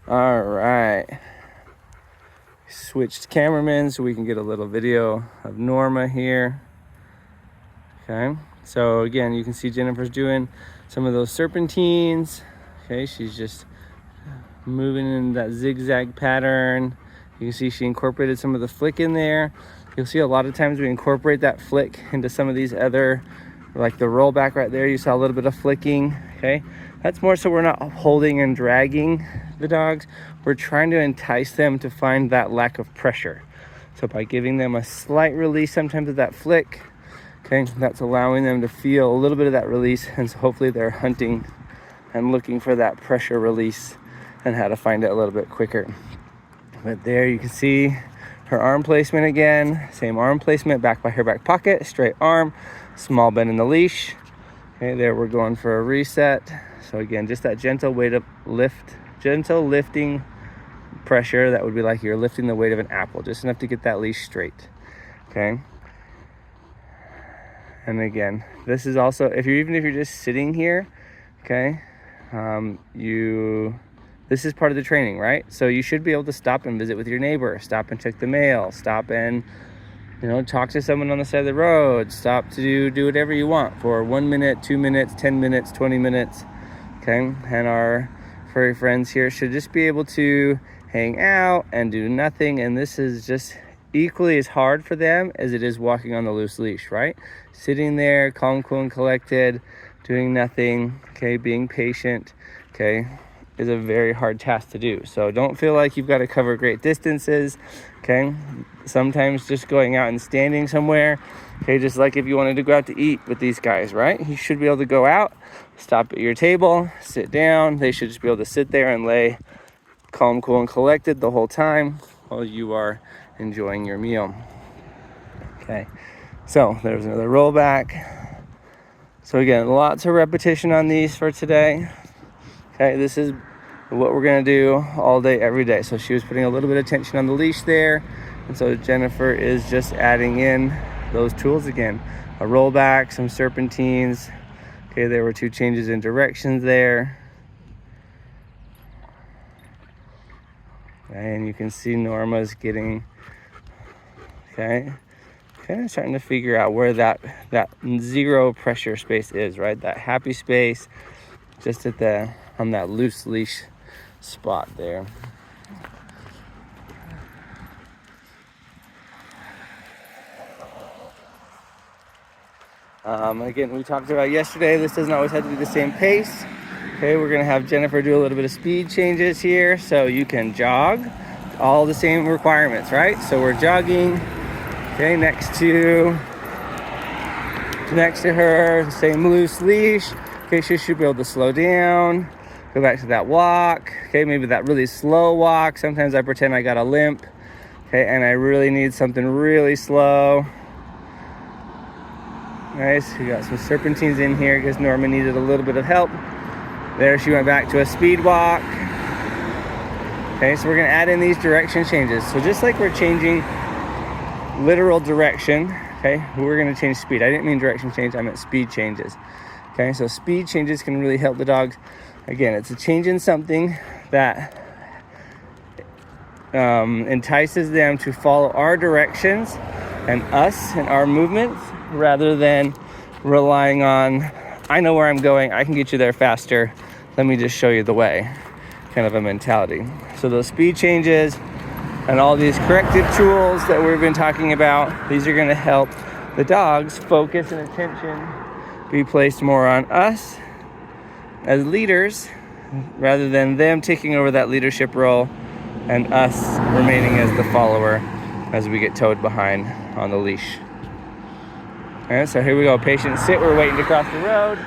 All right. Switched cameramen so we can get a little video of Norma here. Okay, so again, you can see Jennifer's doing some of those serpentines. Okay, she's just moving in that zigzag pattern. You can see she incorporated some of the flick in there. You'll see a lot of times we incorporate that flick into some of these other, like the rollback right there, you saw a little bit of flicking. Okay, that's more so we're not holding and dragging the dogs. We're trying to entice them to find that lack of pressure. So by giving them a slight release sometimes of that flick, okay, that's allowing them to feel a little bit of that release, and so hopefully they're hunting and looking for that pressure release and how to find it a little bit quicker. But there you can see her arm placement again, same arm placement, back by her back pocket, straight arm, small bend in the leash. Okay, there we're going for a reset. So again, just that gentle weight of lift, gentle lifting pressure. That would be like you're lifting the weight of an apple, just enough to get that leash straight. Okay. And again, this is also, if you're just sitting here, okay, this is part of the training, right? So you should be able to stop and visit with your neighbor, stop and check the mail, stop and, talk to someone on the side of the road, stop to do whatever you want for 1 minute, 2 minutes, 10 minutes, 20 minutes, okay? And our furry friends here should just be able to hang out and do nothing. And this is just equally as hard for them as it is walking on the loose leash, right? Sitting there, calm, cool, and collected, doing nothing, okay, being patient, okay, is a very hard task to do. So don't feel like you've got to cover great distances, okay? Sometimes just going out and standing somewhere, okay, just like if you wanted to go out to eat with these guys, right? You should be able to go out, stop at your table, sit down. They should just be able to sit there and lay calm, cool, and collected the whole time while you are enjoying your meal. Okay, so there's another rollback. So again, lots of repetition on these for today. Okay, this is what we're gonna do all day, every day. So she was putting a little bit of tension on the leash there. And so Jennifer is just adding in those tools again. A rollback, some serpentines. Okay, there were 2 changes in directions there. And you can see Norma's getting, okay, kind of starting to figure out where that zero pressure space is, right? That happy space just on that loose leash spot there. Again, we talked about yesterday, this doesn't always have to be the same pace. Okay, we're gonna have Jennifer do a little bit of speed changes here so you can jog. All the same requirements, right? So we're jogging, okay, next to her, same loose leash. Okay, she should be able to slow down, go back to that walk. Okay, maybe that really slow walk. Sometimes I pretend I got a limp, okay, and I really need something really slow. Nice, we got some serpentines in here because Norma needed a little bit of help. There, she went back to a speed walk. Okay, so we're gonna add in these direction changes. So just like we're changing literal direction, okay, we're gonna change speed. I didn't mean direction change, I meant speed changes. Okay, so speed changes can really help the dogs. Again, it's a change in something that entices them to follow our directions and us and our movements rather than relying on, I know where I'm going, I can get you there faster, let me just show you the way, kind of a mentality. So those speed changes and all these corrective tools that we've been talking about, these are going to help the dogs focus and attention be placed more on us as leaders rather than them taking over that leadership role and us remaining as the follower as we get towed behind on the leash. All right, so here we go, patient sit, we're waiting to cross the road.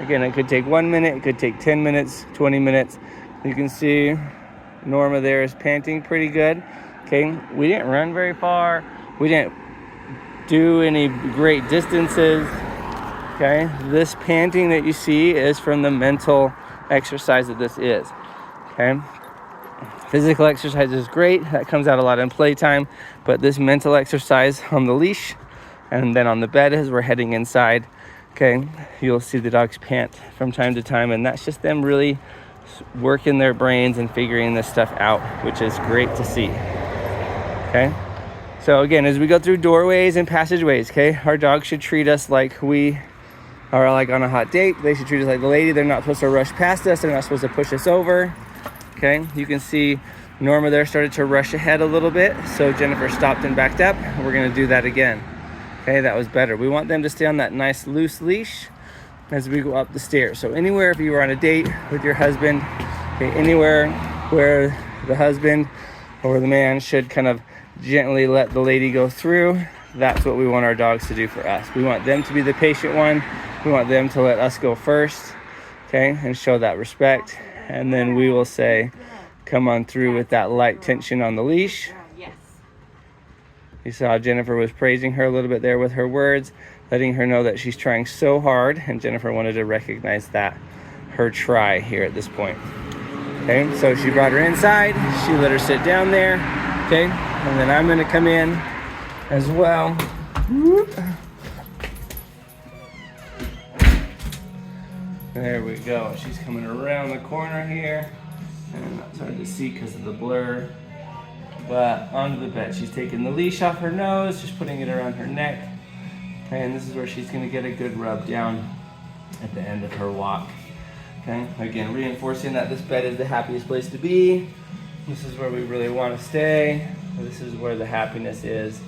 Again, it could take 1 minute, it could take 10 minutes, 20 minutes. You can see Norma there is panting pretty good. Okay, we didn't run very far. We didn't do any great distances. Okay, this panting that you see is from the mental exercise that this is. Okay, physical exercise is great. That comes out a lot in playtime, but this mental exercise on the leash and then on the bed as we're heading inside, okay, you'll see the dogs pant from time to time, and that's just them really working their brains and figuring this stuff out, which is great to see. Okay, so again, as we go through doorways and passageways, okay, our dogs should treat us like we are like on a hot date. They should treat us like the lady. They're not supposed to rush past us. They're not supposed to push us over. Okay, you can see Norma there started to rush ahead a little bit, so Jennifer stopped and backed up. We're gonna do that again. Okay, that was better. We want them to stay on that nice loose leash as we go up the stairs. So anywhere, if you were on a date with your husband, okay, anywhere where the husband or the man should kind of gently let the lady go through, that's what we want our dogs to do for us. We want them to be the patient one. We want them to let us go first, okay, and show that respect. And then we will say, come on through with that light tension on the leash. Yes. You saw Jennifer was praising her a little bit there with her words, letting her know that she's trying so hard, and Jennifer wanted to recognize that, her try here at this point. Okay, so she brought her inside, she let her sit down there, okay, and then I'm gonna come in as well. There we go, she's coming around the corner here, and it's hard to see because of the blur, but onto the bed. She's taking the leash off her nose, just putting it around her neck, and this is where she's gonna get a good rub down at the end of her walk. Okay, again, reinforcing that this bed is the happiest place to be. This is where we really want to stay. This is where the happiness is.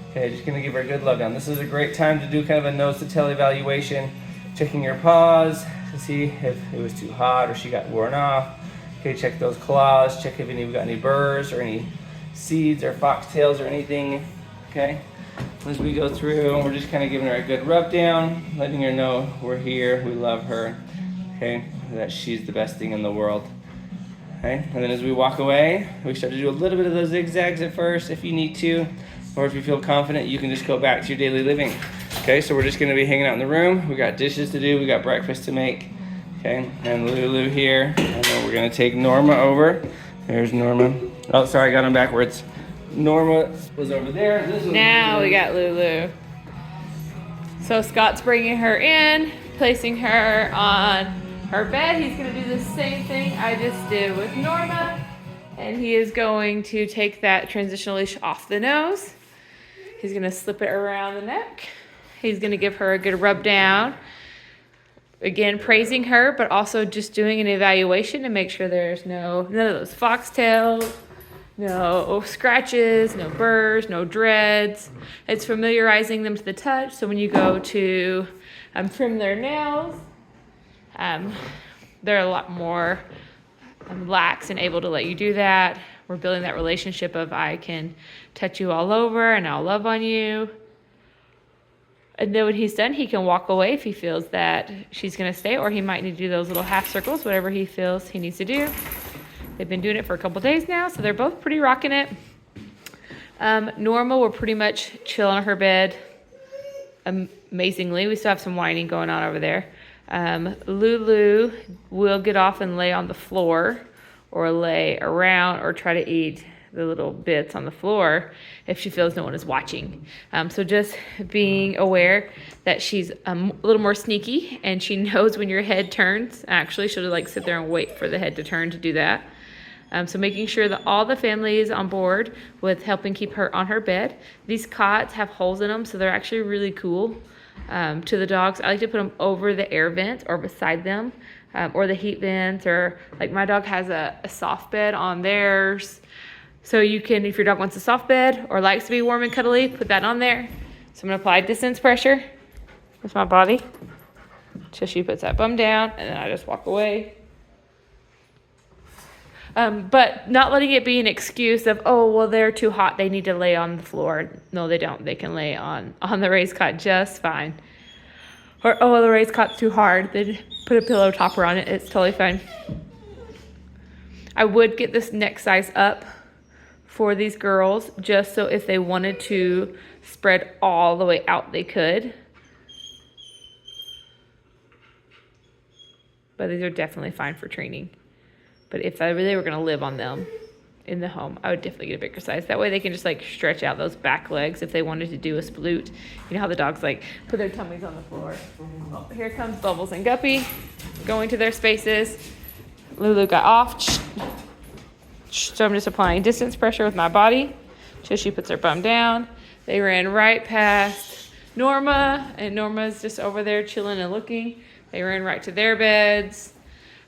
Okay, just gonna give her a good love down. This is a great time to do kind of a nose to tail evaluation, checking your paws to see if it was too hot or she got worn off. Okay, check those claws, check if you've got any burrs or any seeds or foxtails or anything. Okay, as we go through, we're just kind of giving her a good rub down, letting her know we're here, we love her. Okay, that she's the best thing in the world. Okay, and then as we walk away, we start to do a little bit of those zigzags at first if you need to, or if you feel confident, you can just go back to your daily living. Okay, so we're just gonna be hanging out in the room. We got dishes to do, we got breakfast to make. Okay, and Lulu here, and then we're gonna take Norma over. There's Norma. Oh, sorry, I got them backwards. Norma was over there. Now we got Lulu. So Scott's bringing her in, placing her on her bed. He's gonna do the same thing I just did with Norma. And he is going to take that transitional leash off the nose. He's gonna slip it around the neck. He's gonna give her a good rub down. Again, praising her, but also just doing an evaluation to make sure there's none of those foxtails, no scratches, no burrs, no dreads. It's familiarizing them to the touch. So when you go to trim their nails, they're a lot more lax and able to let you do that. We're building that relationship of I can touch you all over and I'll love on you. And then when he's done, he can walk away if he feels that she's gonna stay, or he might need to do those little half circles, whatever he feels he needs to do. They've been doing it for a couple days now, so they're both pretty rocking it. Norma will pretty much chill on her bed amazingly. We still have some whining going on over there. Lulu will get off and lay on the floor or lay around or try to eat the little bits on the floor if she feels no one is watching. So just being aware that she's a little more sneaky and she knows when your head turns. Actually, she'll like sit there and wait for the head to turn to do that. So making sure that all the family is on board with helping keep her on her bed. These cots have holes in them, so they're actually really cool to the dogs. I like to put them over the air vents or beside them, or the heat vents, or like my dog has a soft bed on theirs. So you can, if your dog wants a soft bed or likes to be warm and cuddly, put that on there. So I'm gonna apply distance pressure with my body till she puts that bum down, and then I just walk away. But not letting it be an excuse of, oh, well, they're too hot, they need to lay on the floor. No, they don't. They can lay on the raised cot just fine. Or, oh, well, the raised cot's too hard, then put a pillow topper on it. It's totally fine. I would get this neck size up for these girls, just so if they wanted to spread all the way out, they could. But these are definitely fine for training. But if I really were gonna live on them in the home, I would definitely get a bigger size. That way they can just like stretch out those back legs if they wanted to do a sploot. You know how the dogs like put their tummies on the floor. Oh, here comes Bubbles and Guppy going to their spaces. Lulu got off. So I'm just applying distance pressure with my body till she puts her bum down. They ran right past Norma, and Norma's just over there chilling and looking. They ran right to their beds.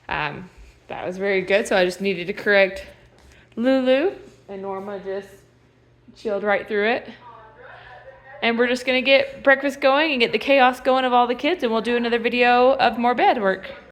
That was very good. So I just needed to correct Lulu, and Norma just chilled right through it. And we're just gonna get breakfast going and get the chaos going of all the kids, and we'll do another video of more bed work.